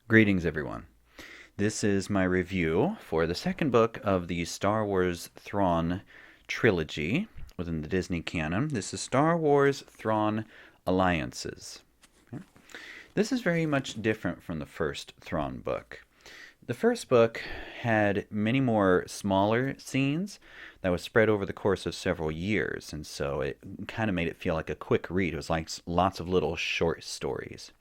Greetings, everyone. This is my review for the second book of the Star Wars Thrawn trilogy within the Disney canon. This is Star Wars Thrawn Alliances. Okay. This is very much different from the first Thrawn book. The first book had many more smaller scenes that was spread over the course of several years, and so it kind of made it feel like a quick read. It was like lots of little short stories.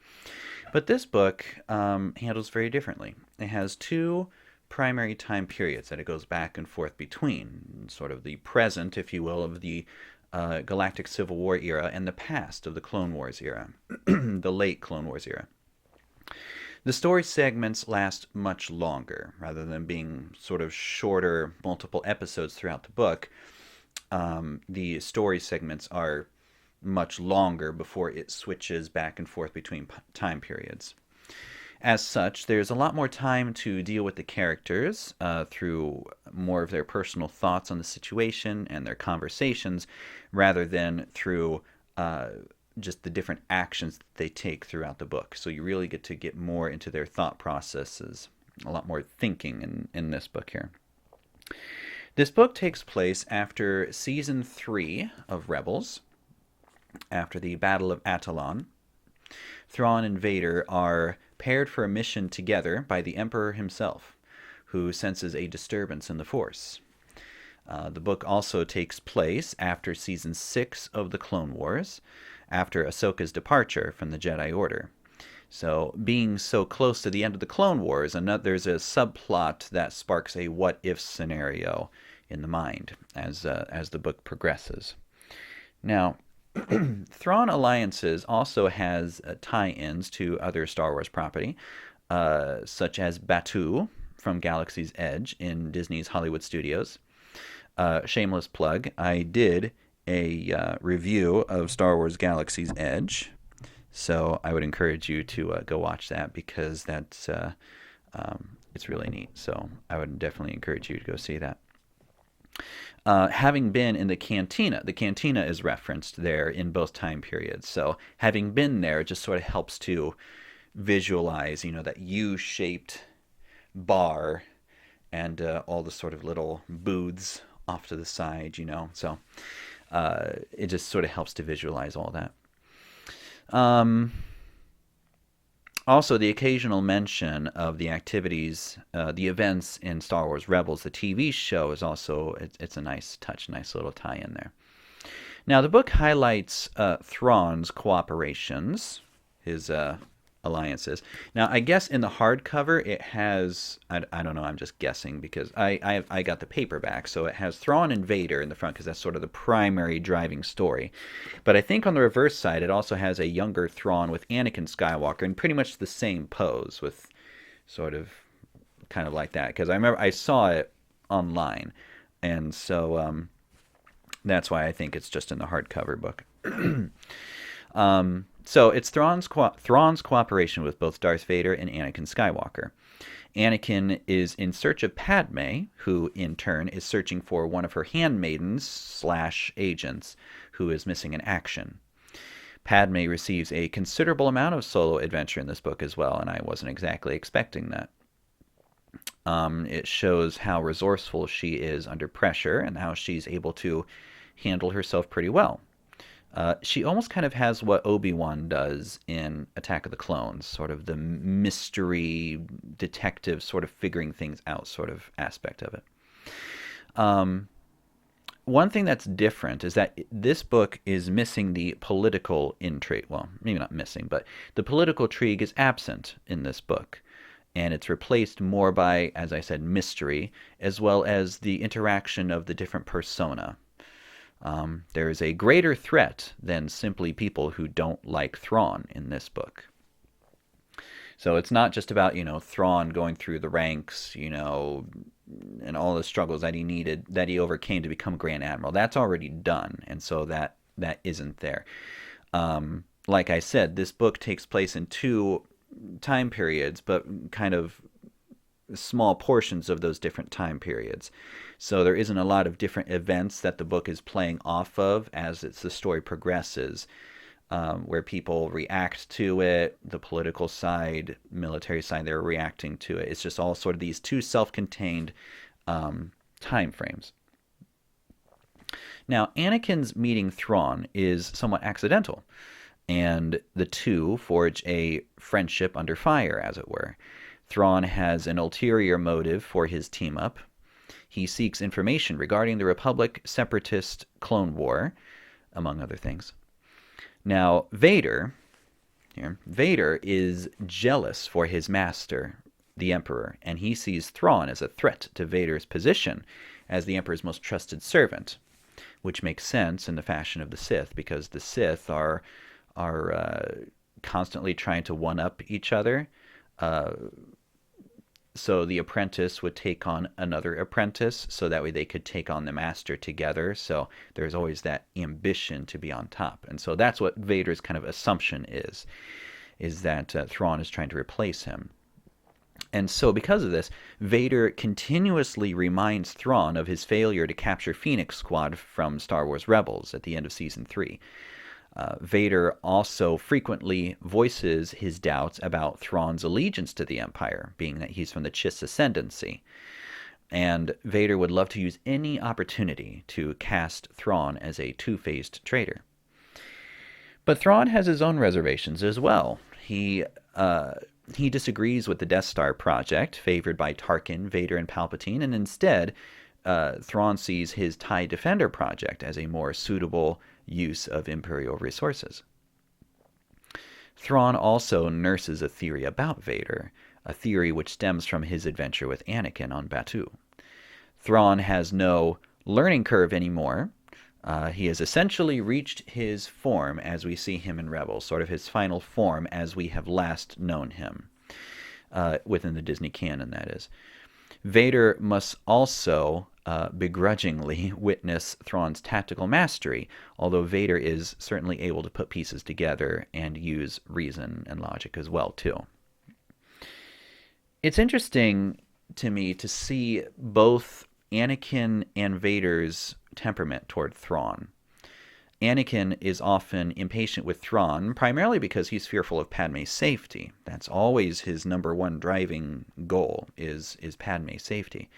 But this book handles very differently. It has two primary time periods that it goes back and forth between, sort of the present, if you will, of the Galactic Civil War era and the past of the Clone Wars era, the late Clone Wars era. The story segments last much longer, rather than being sort of shorter, multiple episodes throughout the book. The story segments are much longer before it switches back and forth between time periods. As such, there's a lot more time to deal with the characters through more of their personal thoughts on the situation and their conversations, rather than through just the different actions that they take throughout the book. So you really get to get more into their thought processes, a lot more thinking in this book here. This book takes place after Season 3 of Rebels, after the Battle of Atollon. Thrawn and Vader are paired for a mission together by the Emperor himself, who senses a disturbance in the Force. The book also takes place after Season 6 of the Clone Wars, after Ahsoka's departure from the Jedi Order. So, being so close to the end of the Clone Wars, there's a subplot that sparks a what-if scenario in the mind as the book progresses. Now, Thrawn Alliances also has tie-ins to other Star Wars property, such as Batuu from Galaxy's Edge in Disney's Hollywood Studios. Shameless plug, I did a review of Star Wars Galaxy's Edge, so I would encourage you to go watch that, because that's it's really neat. So I would definitely encourage you to go see that. Having been in the cantina is referenced there in both time periods. So having been there just sort of helps to visualize, that U-shaped bar and all the sort of little booths off to the side, So it just sort of helps to visualize all that. Also, the occasional mention of the activities, the events in Star Wars Rebels, the TV show, is also, it's a nice touch, nice little tie-in there. Now, the book highlights Thrawn's cooperations, his alliances. Now, I guess in the hardcover it has, I don't know, I'm just guessing, because I got the paperback, so it has Thrawn and Vader in the front, because that's sort of the primary driving story. But I think on the reverse side it also has a younger Thrawn with Anakin Skywalker in pretty much the same pose, with sort of kind of like that, because I remember I saw it online, and so that's why I think it's just in the hardcover book. So it's Thrawn's cooperation with both Darth Vader and Anakin Skywalker. Anakin is in search of Padme, who in turn is searching for one of her handmaidens/agents who is missing in action. Padme receives a considerable amount of solo adventure in this book as well, and I wasn't exactly expecting that. It shows how resourceful she is under pressure and how she's able to handle herself pretty well. She almost kind of has what Obi-Wan does in Attack of the Clones, sort of the mystery detective sort of figuring things out sort of aspect of it. One thing that's different is that this book is missing the political intrigue. Well, maybe not missing, but the political intrigue is absent in this book. And it's replaced more by, as I said, mystery, as well as the interaction of the different persona. There is a greater threat than simply people who don't like Thrawn in this book. So it's not just about, Thrawn going through the ranks, and all the struggles that he overcame to become Grand Admiral. That's already done, and so that isn't there. Like I said, this book takes place in two time periods, but kind of small portions of those different time periods. So there isn't a lot of different events that the book is playing off of as the story progresses. where people react to it. The political side, military side, they're reacting to it. It's just all sort of these two self-contained time frames. Now, Anakin's meeting Thrawn is somewhat accidental, and the two forge a friendship under fire, as it were. Thrawn has an ulterior motive for his team up. He seeks information regarding the Republic Separatist Clone War, among other things. Now, Vader is jealous for his master, the Emperor, and he sees Thrawn as a threat to Vader's position as the Emperor's most trusted servant, which makes sense in the fashion of the Sith, because the Sith are constantly trying to one-up each other. So the apprentice would take on another apprentice, so that way they could take on the master together. So there's always that ambition to be on top. And so that's what Vader's kind of assumption is that Thrawn is trying to replace him. And so because of this, Vader continuously reminds Thrawn of his failure to capture Phoenix Squad from Star Wars Rebels at the end of Season 3. Vader also frequently voices his doubts about Thrawn's allegiance to the Empire, being that he's from the Chiss ascendancy. And Vader would love to use any opportunity to cast Thrawn as a two-faced traitor. But Thrawn has his own reservations as well. He disagrees with the Death Star project, favored by Tarkin, Vader, and Palpatine, and instead, Thrawn sees his TIE Defender project as a more suitable use of Imperial resources. Thrawn also nurses a theory about Vader, a theory which stems from his adventure with Anakin on Batuu. Thrawn has no learning curve anymore. He has essentially reached his form as we see him in Rebels, sort of his final form as we have last known him, within the Disney canon, that is. Vader must also begrudgingly witness Thrawn's tactical mastery, although Vader is certainly able to put pieces together and use reason and logic as well, too. It's interesting to me to see both Anakin and Vader's temperament toward Thrawn. Anakin is often impatient with Thrawn, primarily because he's fearful of Padme's safety. That's always his number one driving goal, is Padme's safety.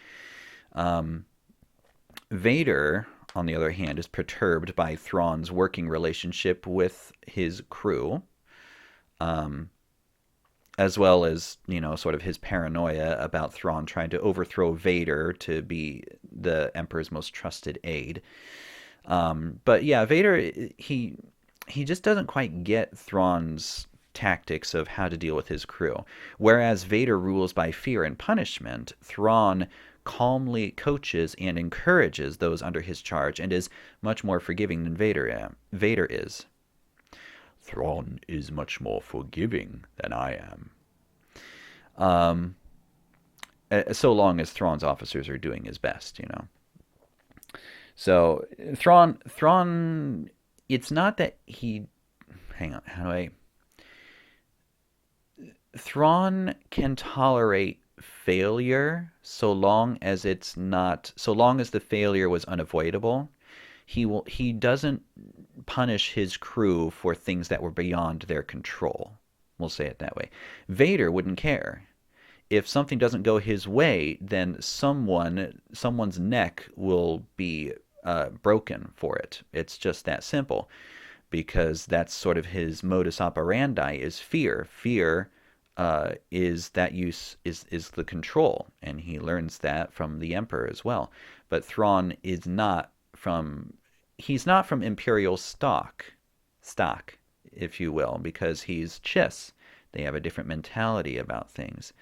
Vader, on the other hand, is perturbed by Thrawn's working relationship with his crew, as well as, sort of his paranoia about Thrawn trying to overthrow Vader to be the Emperor's most trusted aide. But yeah, Vader, he just doesn't quite get Thrawn's tactics of how to deal with his crew. Whereas Vader rules by fear and punishment, Thrawn calmly coaches and encourages those under his charge and is much more forgiving than Vader is. Thrawn is much more forgiving than I am. So long as Thrawn's officers are doing his best, So Thrawn, it's not that he, hang on, Thrawn can tolerate failure so long as the failure was unavoidable. He doesn't punish his crew for things that were beyond their control. We'll say it that way. Vader wouldn't care. If something doesn't go his way, then someone's neck will be broken for it. It's just that simple, because that's sort of his modus operandi is fear. Fear is the control, and he learns that from the Emperor as well. But Thrawn is not from Imperial stock, if you will, because he's Chiss. They have a different mentality about things.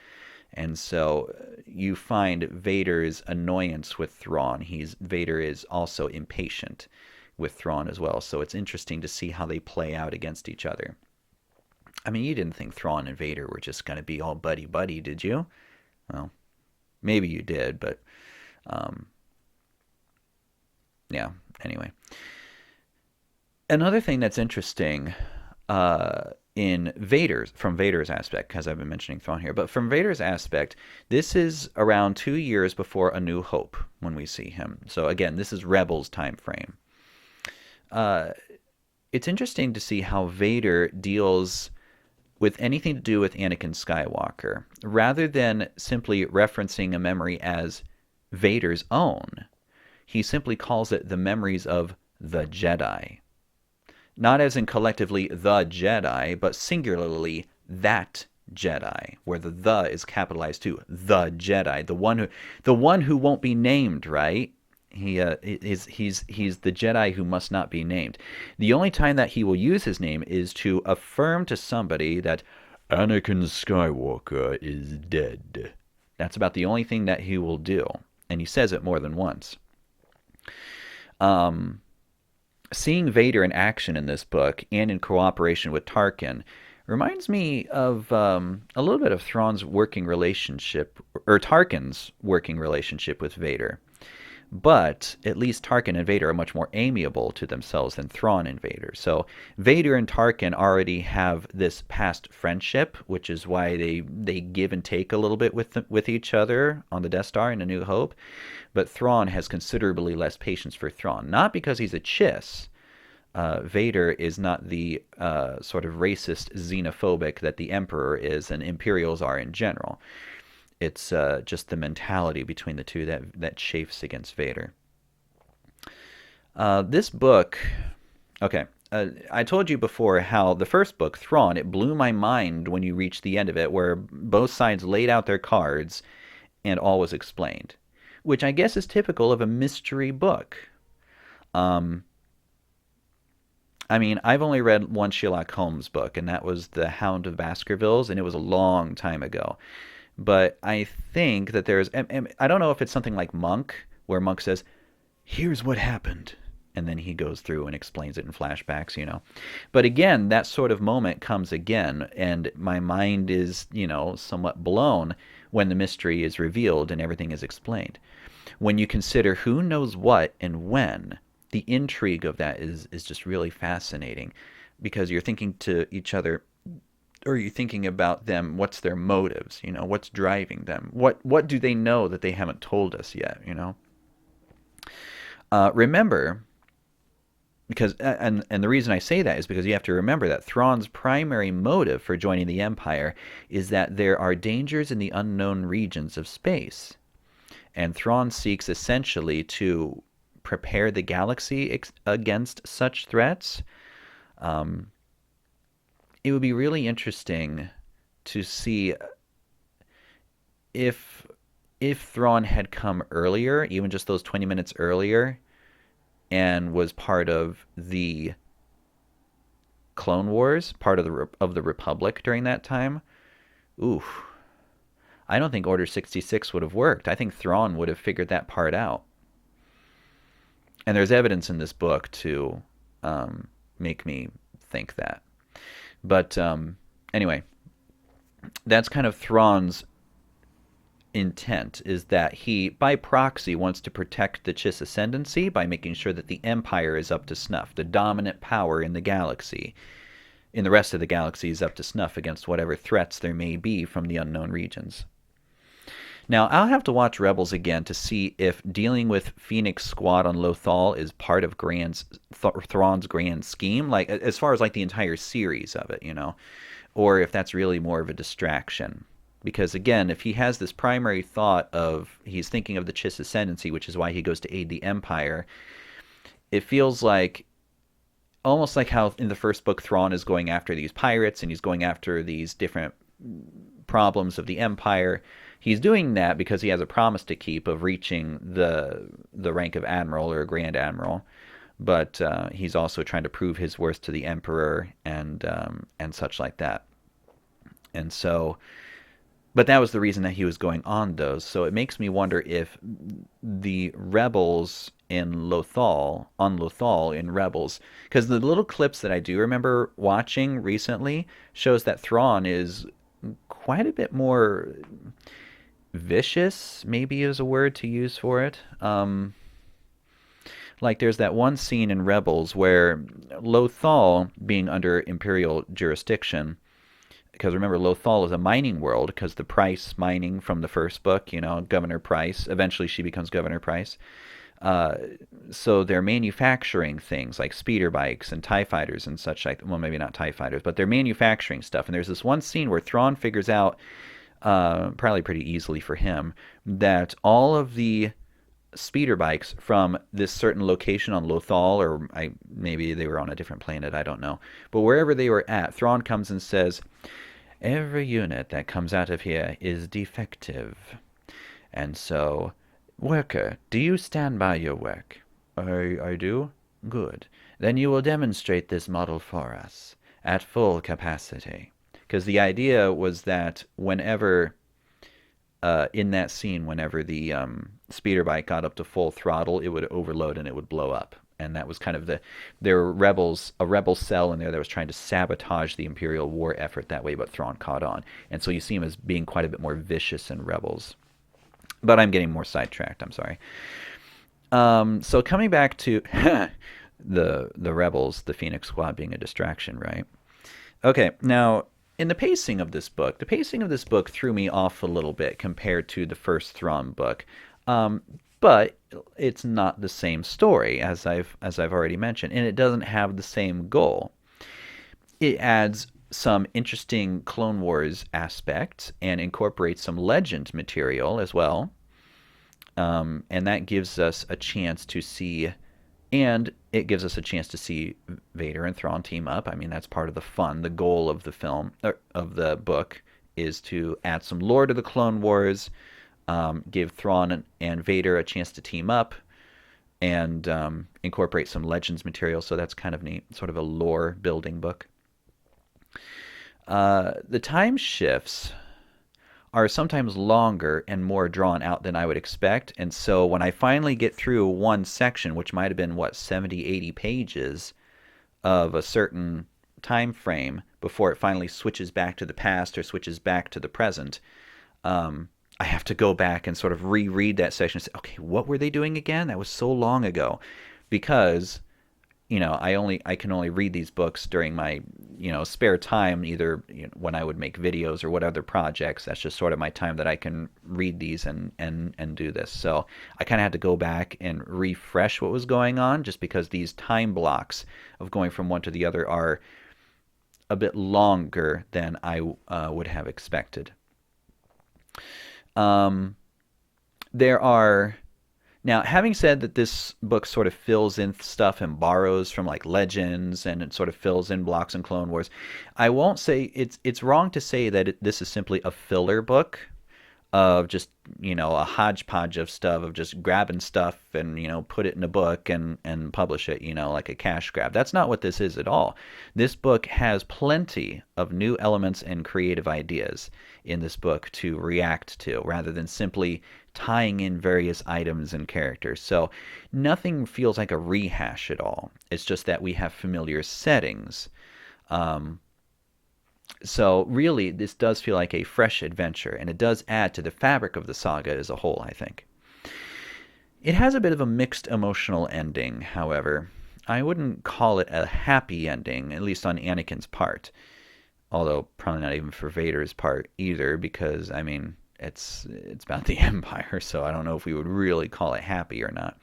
And so you find Vader's annoyance with Thrawn. Vader is also impatient with Thrawn as well. So it's interesting to see how they play out against each other. I mean, you didn't think Thrawn and Vader were just going to be all buddy-buddy, did you? Well, maybe you did, but yeah, anyway. Another thing that's interesting from Vader's aspect, because I've been mentioning Thrawn here, but from Vader's aspect, this is around 2 years before A New Hope when we see him. So again, this is Rebels time frame. it's interesting to see how Vader deals with anything to do with Anakin Skywalker. Rather than simply referencing a memory as Vader's own, he simply calls it the memories of the Jedi. Not as in collectively the Jedi, but singularly that Jedi, where the is capitalized too. The Jedi, the one who won't be named, right? He's the Jedi who must not be named. The only time that he will use his name is to affirm to somebody that Anakin Skywalker is dead. That's about the only thing that he will do, and he says it more than once. Seeing Vader in action in this book and in cooperation with Tarkin reminds me of a little bit of Thrawn's working relationship, or Tarkin's working relationship with Vader. But at least Tarkin and Vader are much more amiable to themselves than Thrawn and Vader. So Vader and Tarkin already have this past friendship, which is why they give and take a little bit with each other on the Death Star in A New Hope. But Thrawn has considerably less patience for Thrawn. Not because he's a chiss. Vader is not the sort of racist, xenophobic that the Emperor is and Imperials are in general. It's just the mentality between the two that chafes against Vader. This book, okay, I told you before how the first book, Thrawn, it blew my mind when you reached the end of it, where both sides laid out their cards and all was explained, which I guess is typical of a mystery book. I mean, I've only read one Sherlock Holmes book, and that was The Hound of Baskervilles, and it was a long time ago. But I think that there's, and I don't know if it's something like Monk, where Monk says, here's what happened. And then he goes through and explains it in flashbacks, you know. But again, that sort of moment comes again, and my mind is, you know, somewhat blown when the mystery is revealed and everything is explained. When you consider who knows what and when, the intrigue of that is just really fascinating, because you're thinking to each other, or you're thinking about them, what's their motives, you know, what's driving them, what do they know that they haven't told us yet, you know. Remember, because and the reason I say that is because you have to remember that Thrawn's primary motive for joining the Empire is that there are dangers in the unknown regions of space, and Thrawn seeks essentially to prepare the galaxy against such threats. It would be really interesting to see if Thrawn had come earlier, even just those 20 minutes earlier, and was part of the Clone Wars, part of the Republic during that time. Oof. I don't think Order 66 would have worked. I think Thrawn would have figured that part out. And there's evidence in this book to make me think that. But anyway, that's kind of Thrawn's intent, is that he, by proxy, wants to protect the Chiss ascendancy by making sure that the Empire is up to snuff. The dominant power in the galaxy, in the rest of the galaxy, is up to snuff against whatever threats there may be from the unknown regions. Now, I'll have to watch Rebels again to see if dealing with Phoenix Squad on Lothal is part of Thrawn's grand scheme, like as far as like the entire series of it, you know, or if that's really more of a distraction. Because again, if he has this primary thought of he's thinking of the Chiss ascendancy, which is why he goes to aid the Empire, it feels like almost like how in the first book Thrawn is going after these pirates and he's going after these different problems of the Empire. He's doing that because he has a promise to keep of reaching the rank of admiral or grand admiral, but he's also trying to prove his worth to the Emperor and such like that. And so, but that was the reason that he was going on those. So it makes me wonder if the rebels in Lothal, in Rebels, because the little clips that I do remember watching recently shows that Thrawn is quite a bit more vicious, maybe is a word to use for it. Like there's that one scene in Rebels where Lothal, being under Imperial jurisdiction, because remember Lothal is a mining world, because the Price mining from the first book, you know, Governor Price, eventually she becomes Governor Price. Uh, so they're manufacturing things like speeder bikes and TIE fighters and such like, well, maybe not TIE fighters, but they're manufacturing stuff. And there's this one scene where Thrawn figures out, probably pretty easily for him, that all of the speeder bikes from this certain location on Lothal, or maybe they were on a different planet, I don't know. But wherever they were at, Thrawn comes and says, every unit that comes out of here is defective. And so, worker, do you stand by your work? I do. Good. Then you will demonstrate this model for us at full capacity. Because the idea was that whenever, in that scene, whenever the speeder bike got up to full throttle, it would overload and it would blow up. And that was kind of there were a rebel cell in there that was trying to sabotage the Imperial war effort that way, but Thrawn caught on. And so you see him as being quite a bit more vicious in Rebels. But I'm getting more sidetracked, I'm sorry. So coming back to the Rebels, the Phoenix Squad being a distraction, right? Okay, now in the pacing of this book threw me off a little bit compared to the first Thrawn book. But it's not the same story as I've already mentioned, and it doesn't have the same goal. It adds some interesting Clone Wars aspects and incorporates some legend material as well. And that gives us a chance to see, and it gives us a chance to see Vader and Thrawn team up. I mean, that's part of the fun. The goal of the film, or of the book, is to add some lore to the Clone Wars, give Thrawn and Vader a chance to team up, and incorporate some legends material. So that's kind of neat, sort of a lore building book. The time shifts are sometimes longer and more drawn out than I would expect. And so when I finally get through one section, which might have been, 70, 80 pages of a certain time frame before it finally switches back to the past or switches back to the present, I have to go back and sort of reread that section and say, okay, what were they doing again? That was so long ago. Because I can only read these books during my, spare time, either when I would make videos or what other projects. That's just sort of my time that I can read these and do this. So I kind of had to go back and refresh what was going on, just because these time blocks of going from one to the other are a bit longer than I would have expected. There are... Now, having said that this book sort of fills in stuff and borrows from like legends, and it sort of fills in blocks in Clone Wars, I won't say it's wrong to say that this is simply a filler book of just, a hodgepodge of stuff, of just grabbing stuff and, put it in a book and publish it, like a cash grab. That's not what this is at all. This book has plenty of new elements and creative ideas in this book to react to, rather than simply tying in various items and characters. So nothing feels like a rehash at all. It's just that we have familiar settings. So really, this does feel like a fresh adventure, and it does add to the fabric of the saga as a whole, I think. It has a bit of a mixed emotional ending, however. I wouldn't call it a happy ending, at least on Anakin's part. Although probably not even for Vader's part either, because, I mean, it's about the Empire, so I don't know if we would really call it happy or not.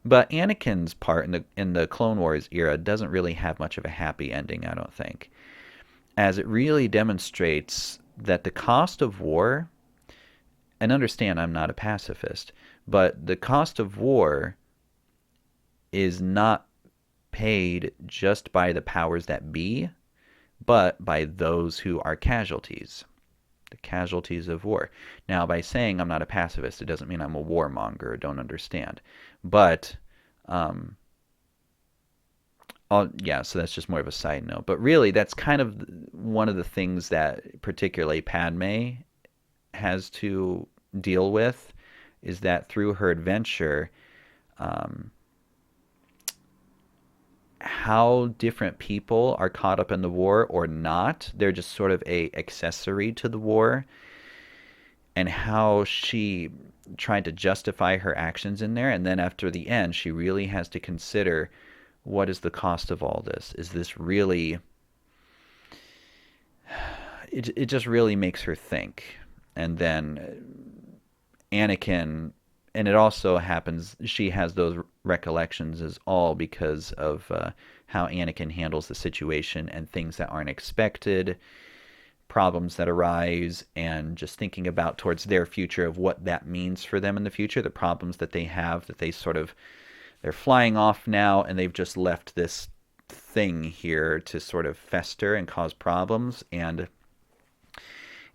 But Anakin's part in the Clone Wars era doesn't really have much of a happy ending, I don't think, as it really demonstrates that the cost of war, and understand I'm not a pacifist, but the cost of war is not paid just by the powers that be, but by those who are casualties. The casualties of war. Now, by saying I'm not a pacifist, it doesn't mean I'm a warmonger. Don't understand. But, yeah, so that's just more of a side note. But really, that's kind of one of the things that particularly Padme has to deal with, is that through her adventure, how different people are caught up in the war or not. They're just sort of a accessory to the war. And how she tried to justify her actions in there. And then after the end, she really has to consider, what is the cost of all this? Is this really... It just really makes her think. And then Anakin and it also happens, she has those recollections is all because of how Anakin handles the situation and things that aren't expected, problems that arise, and just thinking about towards their future of what that means for them in the future, the problems that they have, that they sort of, they're flying off now and they've just left this thing here to sort of fester and cause problems. And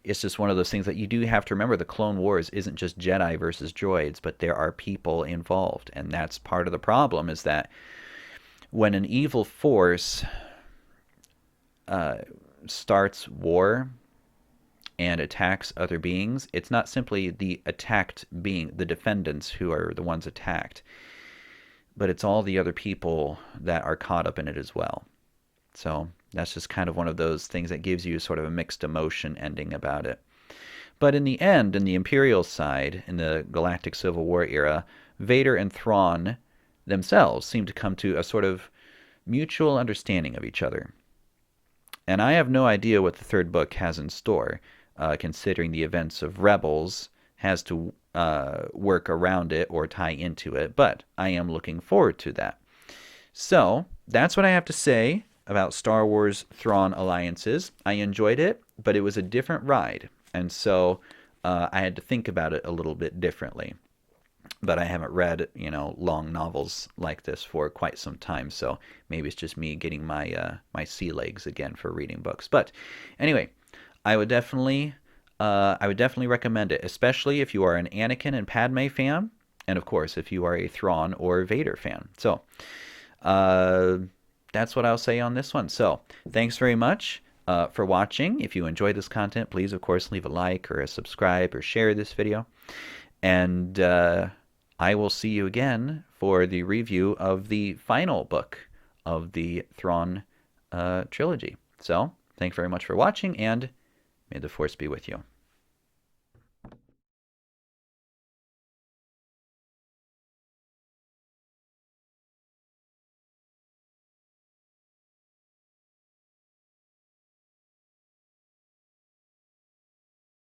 it's just one of those things that you do have to remember. The Clone Wars isn't just Jedi versus droids, but there are people involved. And that's part of the problem, is that when an evil force starts war and attacks other beings, it's not simply the attacked being, the defendants, who are the ones attacked, but it's all the other people that are caught up in it as well. So that's just kind of one of those things that gives you sort of a mixed emotion ending about it. But in the end, in the Imperial side, in the Galactic Civil War era, Vader and Thrawn themselves seem to come to a sort of mutual understanding of each other. And I have no idea what the third book has in store, considering the events of Rebels has to work around it or tie into it, but I am looking forward to that. So that's what I have to say about Star Wars Thrawn Alliances. I enjoyed it, but it was a different ride, and so I had to think about it a little bit differently. But I haven't read, long novels like this for quite some time, so maybe it's just me getting my my sea legs again for reading books. But anyway, I would definitely recommend it, especially if you are an Anakin and Padme fan, and of course if you are a Thrawn or Vader fan. So that's what I'll say on this one. So thanks very much for watching. If you enjoyed this content, please of course leave a like or a subscribe or share this video. And I will see you again for the review of the final book of the Thrawn trilogy. So thanks very much for watching, and may the Force be with you.